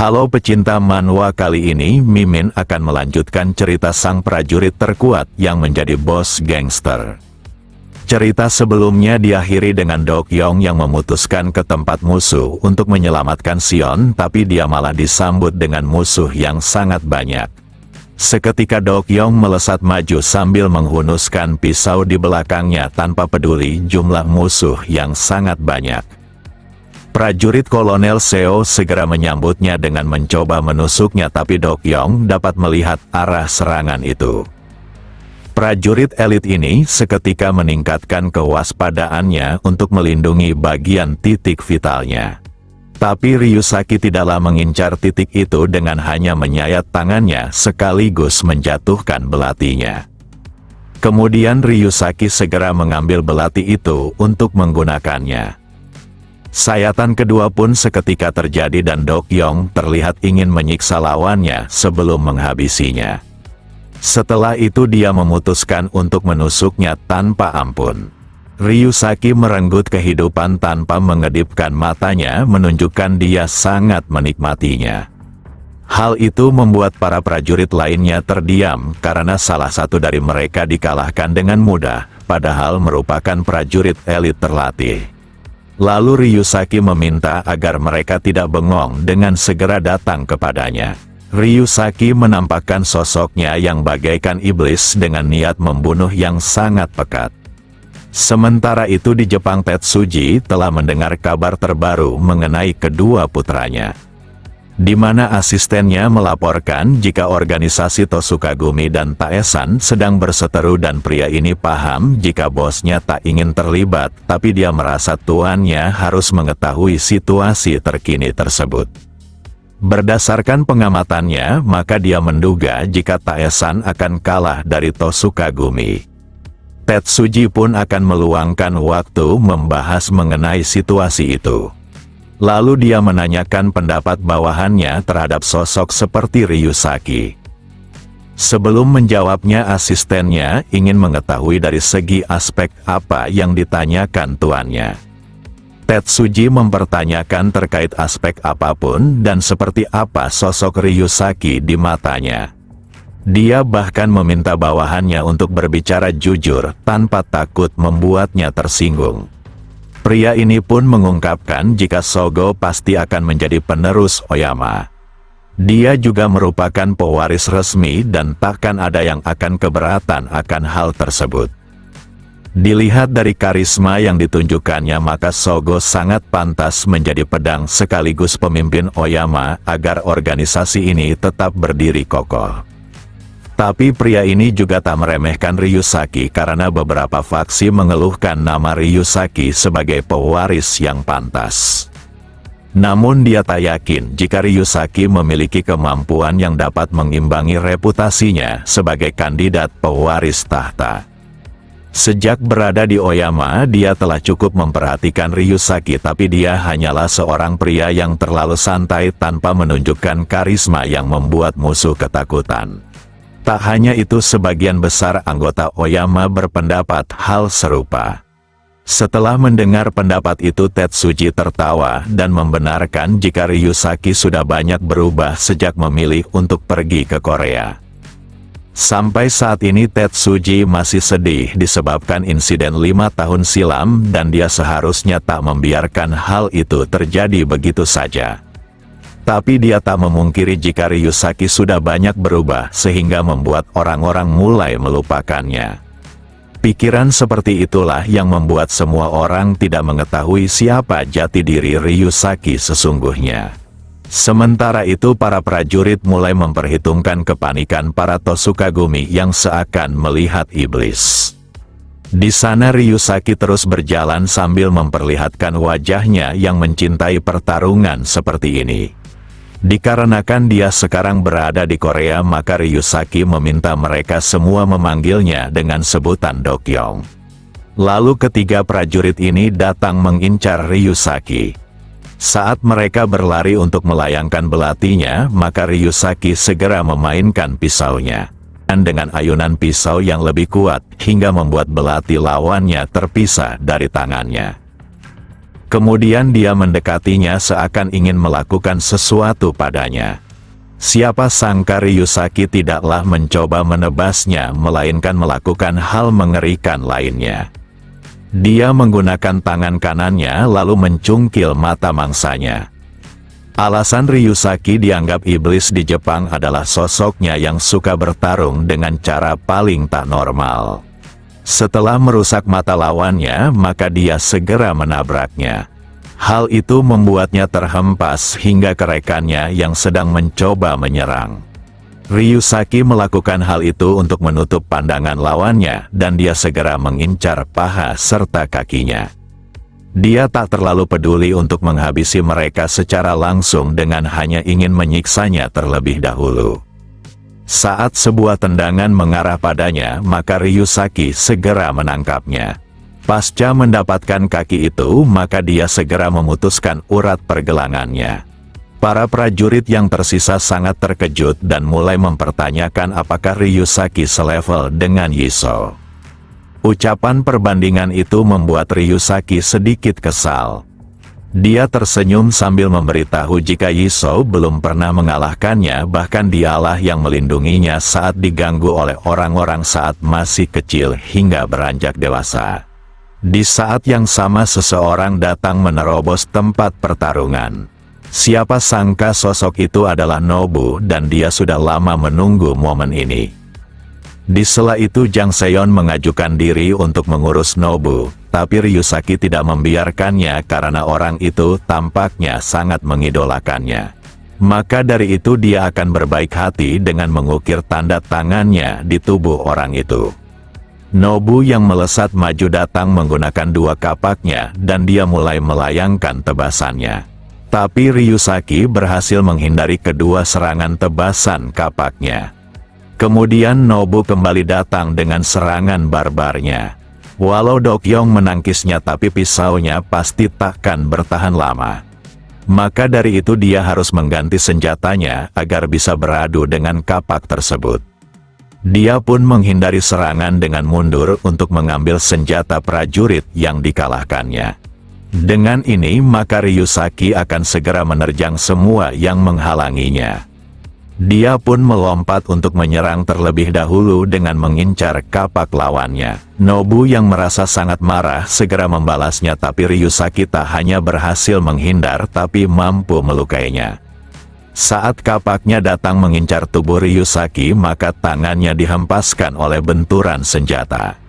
Halo pecinta manhwa, kali ini Mimin akan melanjutkan cerita sang prajurit terkuat yang menjadi bos gangster. Cerita sebelumnya diakhiri dengan Dokyeong yang memutuskan ke tempat musuh untuk menyelamatkan Sion, tapi dia malah disambut dengan musuh yang sangat banyak. Seketika Dokyeong melesat maju sambil menghunuskan pisau di belakangnya tanpa peduli jumlah musuh yang sangat banyak. Prajurit Kolonel Seo segera menyambutnya dengan mencoba menusuknya, tapi Dokyeong dapat melihat arah serangan itu. Prajurit elit ini seketika meningkatkan kewaspadaannya untuk melindungi bagian titik vitalnya. Tapi Ryusaki tidaklah mengincar titik itu dengan hanya menyayat tangannya sekaligus menjatuhkan belatinya. Kemudian Ryusaki segera mengambil belati itu untuk menggunakannya. Sayatan kedua pun seketika terjadi dan Dokyeong terlihat ingin menyiksa lawannya sebelum menghabisinya. Setelah itu dia memutuskan untuk menusuknya tanpa ampun. Ryusaki merenggut kehidupan tanpa mengedipkan matanya, menunjukkan dia sangat menikmatinya. Hal itu membuat para prajurit lainnya terdiam karena salah satu dari mereka dikalahkan dengan mudah, padahal merupakan prajurit elit terlatih. Lalu Ryusaki meminta agar mereka tidak bengong dengan segera datang kepadanya. Ryusaki menampakkan sosoknya yang bagaikan iblis dengan niat membunuh yang sangat pekat. Sementara itu di Jepang, Tetsuji telah mendengar kabar terbaru mengenai kedua putranya, di mana asistennya melaporkan jika organisasi Tosukagumi dan Taesan sedang berseteru, dan pria ini paham jika bosnya tak ingin terlibat, tapi dia merasa tuannya harus mengetahui situasi terkini tersebut. Berdasarkan pengamatannya, maka dia menduga jika Taesan akan kalah dari Tosukagumi. Tetsuji pun akan meluangkan waktu membahas mengenai situasi itu. Lalu dia menanyakan pendapat bawahannya terhadap sosok seperti Ryusaki. Sebelum menjawabnya, asistennya ingin mengetahui dari segi aspek apa yang ditanyakan tuannya. Tetsuji mempertanyakan terkait aspek apapun dan seperti apa sosok Ryusaki di matanya. Dia bahkan meminta bawahannya untuk berbicara jujur tanpa takut membuatnya tersinggung. Pria ini pun mengungkapkan jika Sogo pasti akan menjadi penerus Oyama. Dia juga merupakan pewaris resmi dan takkan ada yang akan keberatan akan hal tersebut. Dilihat dari karisma yang ditunjukkannya, maka Sogo sangat pantas menjadi pedang sekaligus pemimpin Oyama agar organisasi ini tetap berdiri kokoh. Tapi pria ini juga tak meremehkan Ryusaki karena beberapa faksi mengeluhkan nama Ryusaki sebagai pewaris yang pantas. Namun dia tak yakin jika Ryusaki memiliki kemampuan yang dapat mengimbangi reputasinya sebagai kandidat pewaris tahta. Sejak berada di Oyama, dia telah cukup memperhatikan Ryusaki, tapi dia hanyalah seorang pria yang terlalu santai tanpa menunjukkan karisma yang membuat musuh ketakutan. Tak hanya itu, sebagian besar anggota Oyama berpendapat hal serupa. Setelah mendengar pendapat itu, Tetsuji tertawa dan membenarkan jika Ryusaki sudah banyak berubah sejak memilih untuk pergi ke Korea. Sampai saat ini Tetsuji masih sedih disebabkan insiden 5 tahun silam dan dia seharusnya tak membiarkan hal itu terjadi begitu saja. Tapi dia tak memungkiri jika Ryusaki sudah banyak berubah sehingga membuat orang-orang mulai melupakannya. Pikiran seperti itulah yang membuat semua orang tidak mengetahui siapa jati diri Ryusaki sesungguhnya. Sementara itu para prajurit mulai memperhitungkan kepanikan para Tosukagumi yang seakan melihat iblis. Di sana Ryusaki terus berjalan sambil memperlihatkan wajahnya yang mencintai pertarungan seperti ini. Dikarenakan dia sekarang berada di Korea, maka Ryusaki meminta mereka semua memanggilnya dengan sebutan Dokyeong. Lalu ketiga prajurit ini datang mengincar Ryusaki. Saat mereka berlari untuk melayangkan belatinya, maka Ryusaki segera memainkan pisaunya. Dan dengan ayunan pisau yang lebih kuat, hingga membuat belati lawannya terpisah dari tangannya. Kemudian dia mendekatinya seakan ingin melakukan sesuatu padanya. Siapa sangka Ryusaki tidaklah mencoba menebasnya, melainkan melakukan hal mengerikan lainnya. Dia menggunakan tangan kanannya lalu mencungkil mata mangsanya. Alasan Ryusaki dianggap iblis di Jepang adalah sosoknya yang suka bertarung dengan cara paling tak normal. Setelah merusak mata lawannya, maka dia segera menabraknya. Hal itu membuatnya terhempas hingga ke rekannya yang sedang mencoba menyerang. Ryusaki melakukan hal itu untuk menutup pandangan lawannya dan dia segera mengincar paha serta kakinya. Dia tak terlalu peduli untuk menghabisi mereka secara langsung dengan hanya ingin menyiksanya terlebih dahulu. Saat sebuah tendangan mengarah padanya, maka Ryusaki segera menangkapnya. Pasca mendapatkan kaki itu, maka dia segera memutuskan urat pergelangannya. Para prajurit yang tersisa sangat terkejut dan mulai mempertanyakan apakah Ryusaki selevel dengan Yiso. Ucapan perbandingan itu membuat Ryusaki sedikit kesal. Dia tersenyum sambil memberitahu jika Yiso belum pernah mengalahkannya, bahkan dialah yang melindunginya saat diganggu oleh orang-orang saat masih kecil hingga beranjak dewasa. Di saat yang sama seseorang datang menerobos tempat pertarungan. Siapa sangka sosok itu adalah Nobu dan dia sudah lama menunggu momen ini. Di sela itu Jang Seon mengajukan diri untuk mengurus Nobu, tapi Ryusaki tidak membiarkannya karena orang itu tampaknya sangat mengidolakannya. Maka dari itu dia akan berbaik hati dengan mengukir tanda tangannya di tubuh orang itu. Nobu yang melesat maju datang menggunakan dua kapaknya dan dia mulai melayangkan tebasannya. Tapi Ryusaki berhasil menghindari kedua serangan tebasan kapaknya. Kemudian Nobu kembali datang dengan serangan barbarnya. Walau Dokyong menangkisnya tapi pisaunya pasti takkan bertahan lama. Maka dari itu dia harus mengganti senjatanya agar bisa beradu dengan kapak tersebut. Dia pun menghindari serangan dengan mundur untuk mengambil senjata prajurit yang dikalahkannya. Dengan ini maka Ryusaki akan segera menerjang semua yang menghalanginya. Dia pun melompat untuk menyerang terlebih dahulu dengan mengincar kapak lawannya. Nobu yang merasa sangat marah segera membalasnya tapi Ryusaki tak hanya berhasil menghindar tapi mampu melukainya. Saat kapaknya datang mengincar tubuh Ryusaki maka tangannya dihempaskan oleh benturan senjata.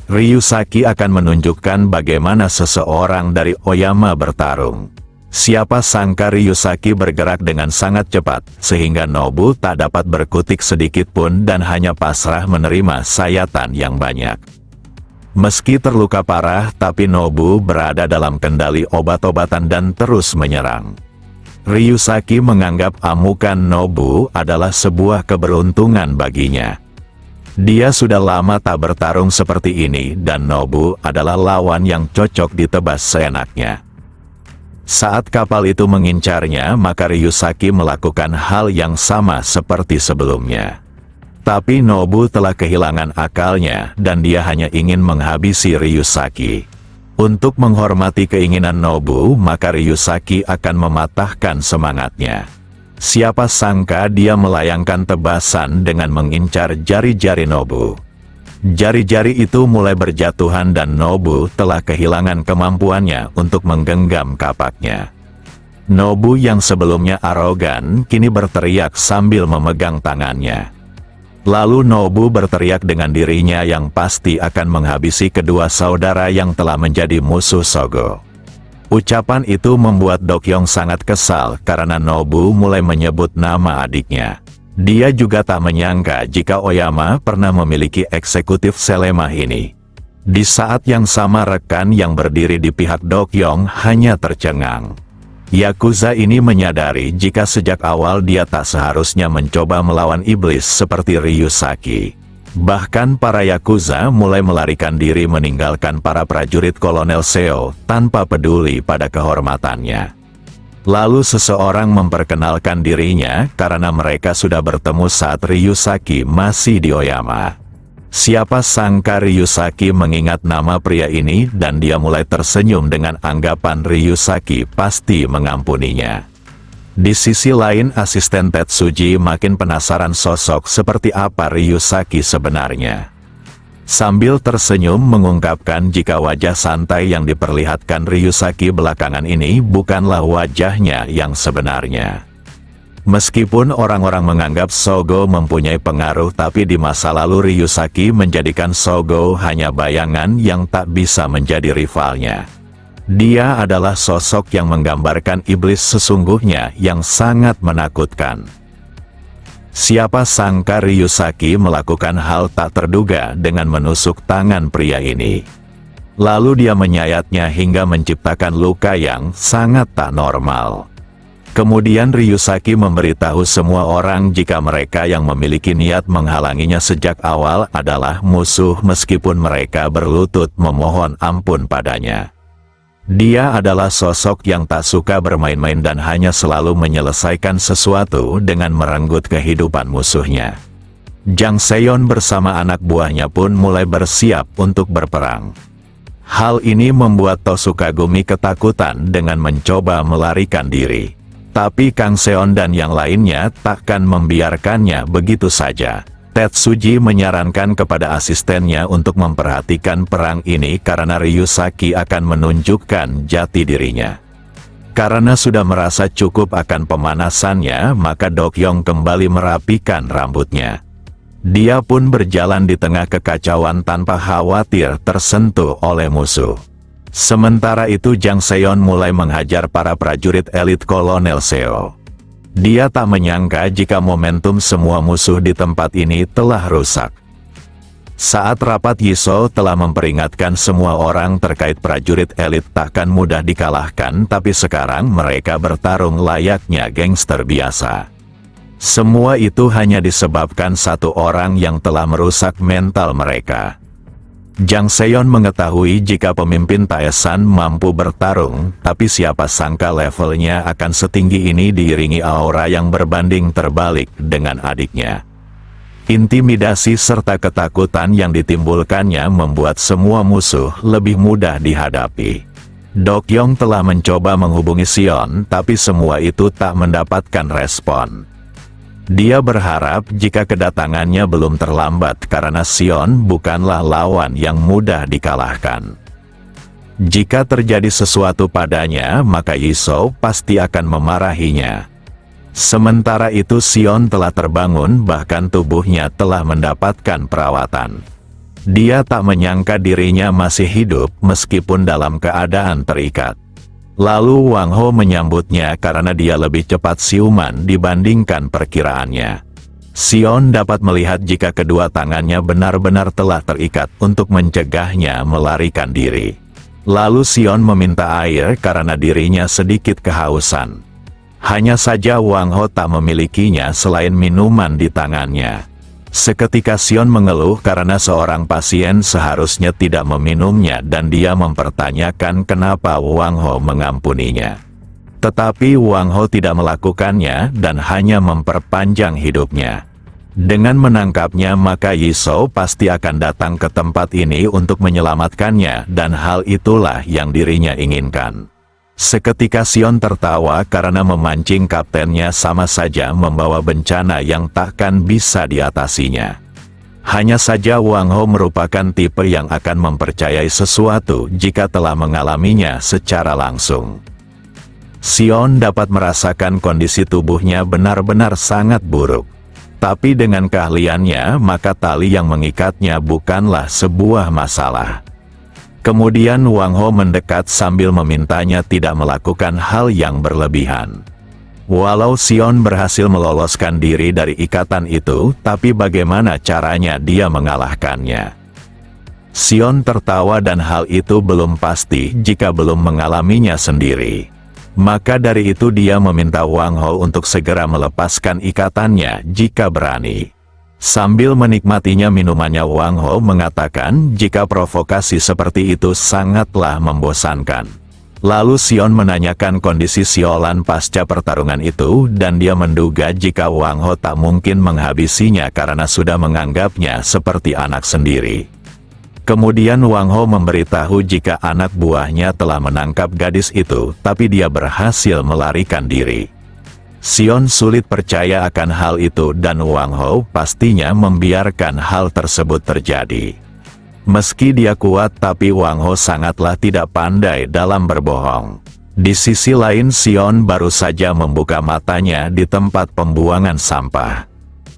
Ryusaki akan menunjukkan bagaimana seseorang dari Oyama bertarung. Siapa sangka Ryusaki bergerak dengan sangat cepat, sehingga Nobu tak dapat berkutik sedikit pun dan hanya pasrah menerima sayatan yang banyak. Meski terluka parah, tapi Nobu berada dalam kendali obat-obatan dan terus menyerang. Ryusaki menganggap amukan Nobu adalah sebuah keberuntungan baginya. Dia sudah lama tak bertarung seperti ini dan Nobu adalah lawan yang cocok ditebas seenaknya. Saat kapal itu mengincarnya, maka Ryusaki melakukan hal yang sama seperti sebelumnya. Tapi Nobu telah kehilangan akalnya dan dia hanya ingin menghabisi Ryusaki. Untuk menghormati keinginan Nobu, maka Ryusaki akan mematahkan semangatnya. Siapa sangka dia melayangkan tebasan dengan mengincar jari-jari Nobu. Jari-jari itu mulai berjatuhan dan Nobu telah kehilangan kemampuannya untuk menggenggam kapaknya. Nobu yang sebelumnya arogan, kini berteriak sambil memegang tangannya. Lalu Nobu berteriak dengan dirinya yang pasti akan menghabisi kedua saudara yang telah menjadi musuh Sogo. Ucapan itu membuat Dokyong sangat kesal karena Nobu mulai menyebut nama adiknya. Dia juga tak menyangka jika Oyama pernah memiliki eksekutif selemah ini. Di saat yang sama rekan yang berdiri di pihak Dokyong hanya tercengang. Yakuza ini menyadari jika sejak awal dia tak seharusnya mencoba melawan iblis seperti Ryusaki. Bahkan para Yakuza mulai melarikan diri meninggalkan para prajurit Kolonel Seo tanpa peduli pada kehormatannya. Lalu seseorang memperkenalkan dirinya karena mereka sudah bertemu saat Ryusaki masih di Oyama. Siapa sangka Ryusaki mengingat nama pria ini dan dia mulai tersenyum dengan anggapan Ryusaki pasti mengampuninya. Di sisi lain asisten Tetsuji makin penasaran sosok seperti apa Ryusaki sebenarnya. Sambil tersenyum mengungkapkan jika wajah santai yang diperlihatkan Ryusaki belakangan ini bukanlah wajahnya yang sebenarnya. Meskipun orang-orang menganggap Sogo mempunyai pengaruh, tapi di masa lalu Ryusaki menjadikan Sogo hanya bayangan yang tak bisa menjadi rivalnya. Dia adalah sosok yang menggambarkan iblis sesungguhnya yang sangat menakutkan. Siapa sangka Ryusaki melakukan hal tak terduga dengan menusuk tangan pria ini. Lalu dia menyayatnya hingga menciptakan luka yang sangat tak normal. Kemudian Ryusaki memberitahu semua orang jika mereka yang memiliki niat menghalanginya sejak awal adalah musuh meskipun mereka berlutut memohon ampun padanya. Dia adalah sosok yang tak suka bermain-main dan hanya selalu menyelesaikan sesuatu dengan merenggut kehidupan musuhnya. Jang Seon bersama anak buahnya pun mulai bersiap untuk berperang. Hal ini membuat Tosukagumi ketakutan dengan mencoba melarikan diri. Tapi Kang Seon dan yang lainnya takkan membiarkannya begitu saja. Tetsuji menyarankan kepada asistennya untuk memperhatikan perang ini karena Ryusaki akan menunjukkan jati dirinya. Karena sudah merasa cukup akan pemanasannya, maka Dokyong kembali merapikan rambutnya. Dia pun berjalan di tengah kekacauan tanpa khawatir tersentuh oleh musuh. Sementara itu Jang Seon mulai menghajar para prajurit elit Kolonel Seo. Dia tak menyangka jika momentum semua musuh di tempat ini telah rusak. Saat rapat Yisou telah memperingatkan semua orang terkait prajurit elit takkan mudah dikalahkan, tapi sekarang mereka bertarung layaknya gangster biasa. Semua itu hanya disebabkan satu orang yang telah merusak mental mereka. Jang Seon mengetahui jika pemimpin Taesan mampu bertarung, tapi siapa sangka levelnya akan setinggi ini diiringi aura yang berbanding terbalik dengan adiknya. Intimidasi serta ketakutan yang ditimbulkannya membuat semua musuh lebih mudah dihadapi. Dokyong telah mencoba menghubungi Sion, tapi semua itu tak mendapatkan respon. Dia berharap jika kedatangannya belum terlambat karena Sion bukanlah lawan yang mudah dikalahkan. Jika terjadi sesuatu padanya, maka Yisou pasti akan memarahinya. Sementara itu Sion telah terbangun, bahkan tubuhnya telah mendapatkan perawatan. Dia tak menyangka dirinya masih hidup meskipun dalam keadaan terikat. Lalu Wang Ho menyambutnya karena dia lebih cepat siuman dibandingkan perkiraannya. Sion dapat melihat jika kedua tangannya benar-benar telah terikat untuk mencegahnya melarikan diri. Lalu Sion meminta air karena dirinya sedikit kehausan. Hanya saja Wang Ho tak memilikinya selain minuman di tangannya. Seketika Sion mengeluh karena seorang pasien seharusnya tidak meminumnya dan dia mempertanyakan kenapa Wang Ho mengampuninya. Tetapi Wang Ho tidak melakukannya dan hanya memperpanjang hidupnya. Dengan menangkapnya maka Yisou pasti akan datang ke tempat ini untuk menyelamatkannya dan hal itulah yang dirinya inginkan. Seketika Sion tertawa karena memancing kaptennya sama saja membawa bencana yang takkan bisa diatasinya. Hanya saja Wang Ho merupakan tipe yang akan mempercayai sesuatu jika telah mengalaminya secara langsung. Sion dapat merasakan kondisi tubuhnya benar-benar sangat buruk. Tapi dengan keahliannya maka tali yang mengikatnya bukanlah sebuah masalah. Kemudian Wang Ho mendekat sambil memintanya tidak melakukan hal yang berlebihan. Walau Sion berhasil meloloskan diri dari ikatan itu, tapi bagaimana caranya dia mengalahkannya? Sion tertawa dan hal itu belum pasti jika belum mengalaminya sendiri. Maka dari itu dia meminta Wang Ho untuk segera melepaskan ikatannya jika berani. Sambil menikmatinya minumannya Wang Ho mengatakan jika provokasi seperti itu sangatlah membosankan. Lalu Sion menanyakan kondisi Siolan pasca pertarungan itu dan dia menduga jika Wang Ho tak mungkin menghabisinya karena sudah menganggapnya seperti anak sendiri. Kemudian Wang Ho memberitahu jika anak buahnya telah menangkap gadis itu, tapi dia berhasil melarikan diri. Sion sulit percaya akan hal itu dan Wang Ho pastinya membiarkan hal tersebut terjadi. Meski dia kuat tapi Wang Ho sangatlah tidak pandai dalam berbohong. Di sisi lain Sion baru saja membuka matanya di tempat pembuangan sampah.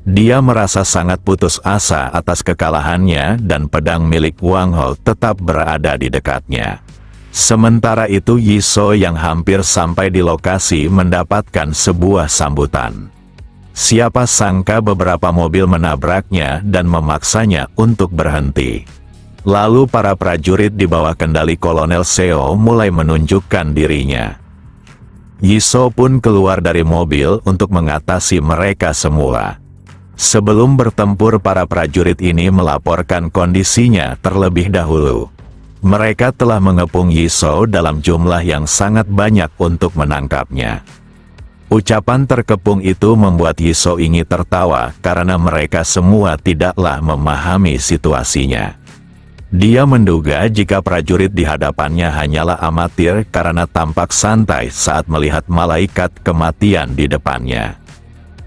Dia merasa sangat putus asa atas kekalahannya dan pedang milik Wang Ho tetap berada di dekatnya. Sementara itu Yiso yang hampir sampai di lokasi mendapatkan sebuah sambutan. Siapa sangka beberapa mobil menabraknya dan memaksanya untuk berhenti. Lalu para prajurit di bawah kendali Kolonel Seo mulai menunjukkan dirinya. Yiso pun keluar dari mobil untuk mengatasi mereka semua. Sebelum bertempur para prajurit ini melaporkan kondisinya terlebih dahulu. Mereka telah mengepung Yiso dalam jumlah yang sangat banyak untuk menangkapnya. Ucapan terkepung itu membuat Yiso ingin tertawa karena mereka semua tidaklah memahami situasinya. Dia menduga jika prajurit di hadapannya hanyalah amatir karena tampak santai saat melihat malaikat kematian di depannya.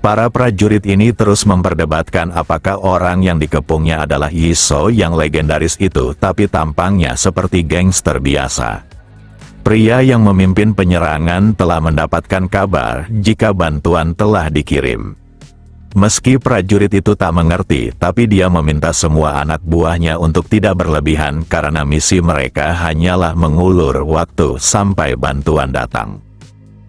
Para prajurit ini terus memperdebatkan apakah orang yang dikepungnya adalah Yiso yang legendaris itu, tapi tampangnya seperti gangster biasa. Pria yang memimpin penyerangan telah mendapatkan kabar jika bantuan telah dikirim. Meski prajurit itu tak mengerti, tapi dia meminta semua anak buahnya untuk tidak berlebihan karena misi mereka hanyalah mengulur waktu sampai bantuan datang.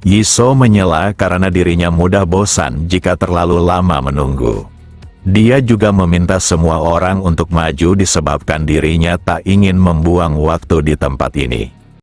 Yiso menyela karena dirinya mudah bosan jika terlalu lama menunggu. Dia juga meminta semua orang untuk maju disebabkan dirinya tak ingin membuang waktu di tempat ini.